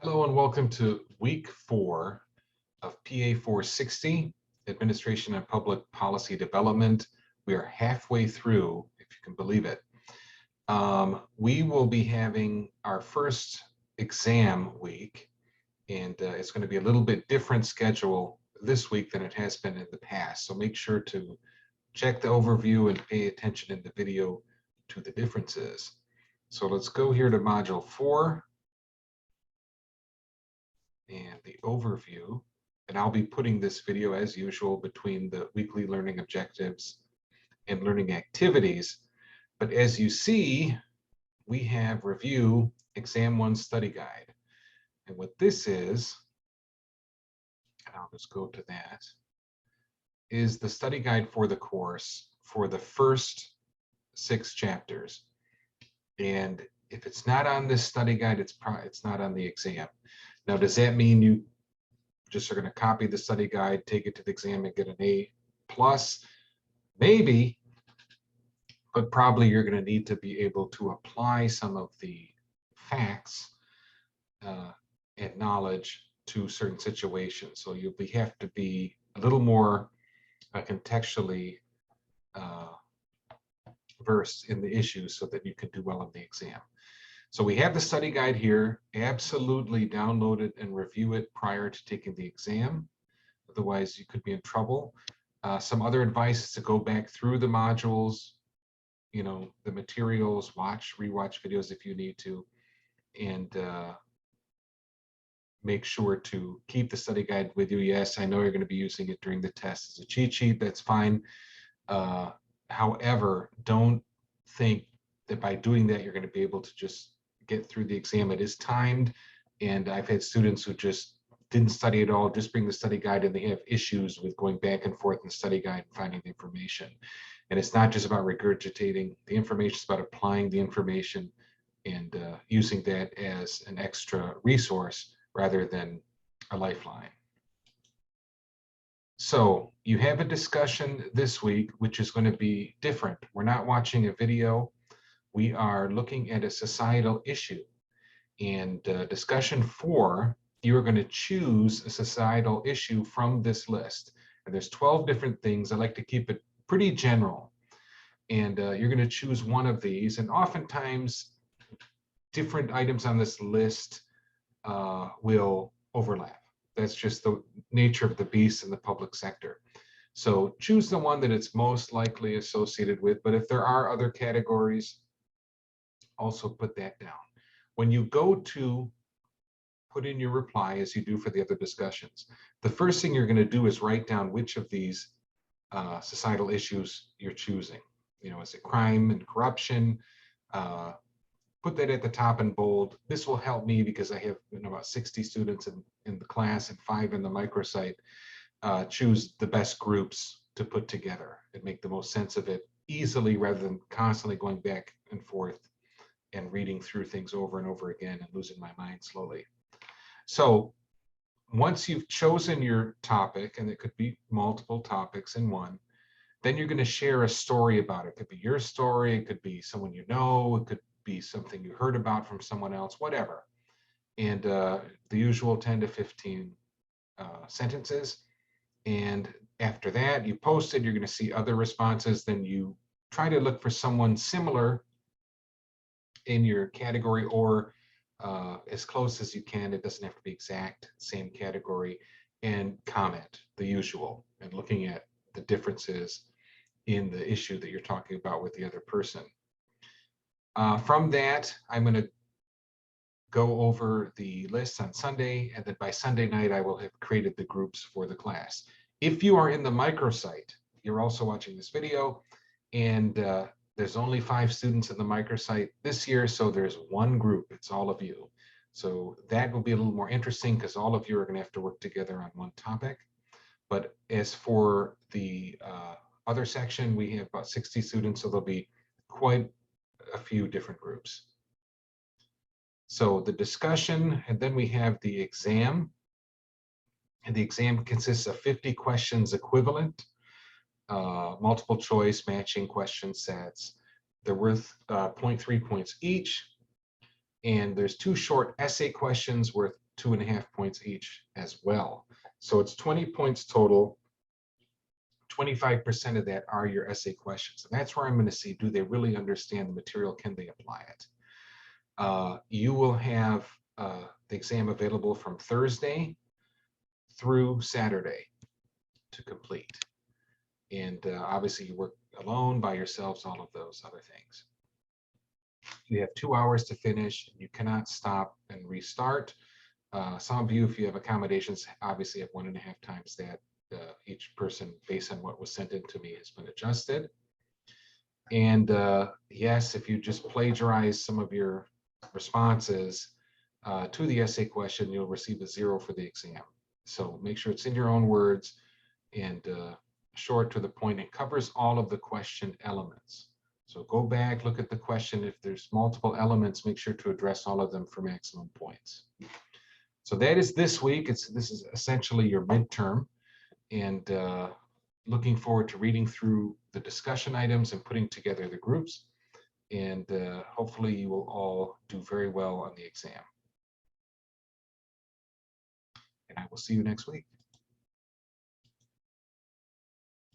Hello and welcome to week 4 of PA 460, Administration and Public Policy Development. We are halfway through, if you can believe it. We will be having our first exam week, and it's going to be a little bit different schedule this week than it has been in the past. So make sure to check the overview and pay attention in the video to the differences. So let's go here to Module 4. And the overview, and I'll be putting this video as usual between the weekly learning objectives and learning activities. But as you see, we have review exam 1 study guide. And what this is, and I'll just go to that, is the study guide for the course for the first 6 chapters. And if it's not on this study guide, it's not on the exam. Now, does that mean you just are going to copy the study guide, take it to the exam and get an A+? Maybe, but probably you're going to need to be able to apply some of the facts and knowledge to certain situations. So you'll have to be a little more contextually versed in the issues so that you can do well in the exam. So we have the study guide here. Absolutely download it and review it prior to taking the exam. Otherwise, you could be in trouble. Some other advice is to go back through the modules, the materials, rewatch videos if you need to, and make sure to keep the study guide with you. Yes, I know you're going to be using it during the test as a cheat sheet. That's fine. However, don't think that by doing that, you're going to be able to just get through the exam. It is timed, and I've had students who just didn't study at all, just bring the study guide, and they have issues with going back and forth in the study guide and finding the information. And it's not just about regurgitating the information, it's about applying the information and using that as an extra resource rather than a lifeline. So you have a discussion this week, which is going to be different. We're not watching a video. We are looking at a societal issue. And discussion 4, you are going to choose a societal issue from this list. And there's 12 different things. I like to keep it pretty general. And you're going to choose one of these. And oftentimes, different items on this list will overlap. That's just the nature of the beast in the public sector. So choose the one that it's most likely associated with. But if there are other categories, also put that down. When you go to put in your reply, as you do for the other discussions, the first thing you're going to do is write down which of these societal issues you're choosing. Is it crime and corruption? Put that at the top in bold. This will help me because I have about 60 students in the class and 5 in the microsite. Choose the best groups to put together and make the most sense of it easily rather than constantly going back and forth and reading through things over and over again and losing my mind slowly. So once you've chosen your topic, and it could be multiple topics in one, then you're going to share a story about it. It could be your story, it could be someone you know, it could be something you heard about from someone else, whatever. And the usual 10 to 15 sentences. And after that, you post it, you're going to see other responses. Then you try to look for someone similar in your category or as close as you can. It doesn't have to be exact, same category, and comment the usual and looking at the differences in the issue that you're talking about with the other person. From that, I'm going to go over the list on Sunday, and then by Sunday night, I will have created the groups for the class. If you are in the microsite, you're also watching this video, and there's only 5 students in the microsite this year, so there's one group. It's all of you. So that will be a little more interesting because all of you are going to have to work together on one topic. But as for the other section, we have about 60 students, so there'll be quite a few different groups. So the discussion, and then we have the exam. And the exam consists of 50 questions equivalent, multiple choice matching question sets. They're worth 0.3 points each. And there's 2 short essay questions worth 2.5 points each as well. So it's 20 points total. 25% of that are your essay questions. And that's where I'm going to see, do they really understand the material? Can they apply it? You will have the exam available from Thursday through Saturday to complete. And obviously you work alone, by yourselves, all of those other things. You have 2 hours to finish. You cannot stop and restart. Some of you, if you have accommodations, obviously have 1.5 times that. Each person, based on what was sent in to me, has been adjusted. And yes, if you just plagiarize some of your responses to the essay question, you'll receive a 0 for the exam. So make sure it's in your own words and short, to the point. It covers all of the question elements. So go back, look at the question. If there's multiple elements, make sure to address all of them for maximum points. So that is this week. This is essentially your midterm. And looking forward to reading through the discussion items and putting together the groups. And hopefully you will all do very well on the exam. And I will see you next week.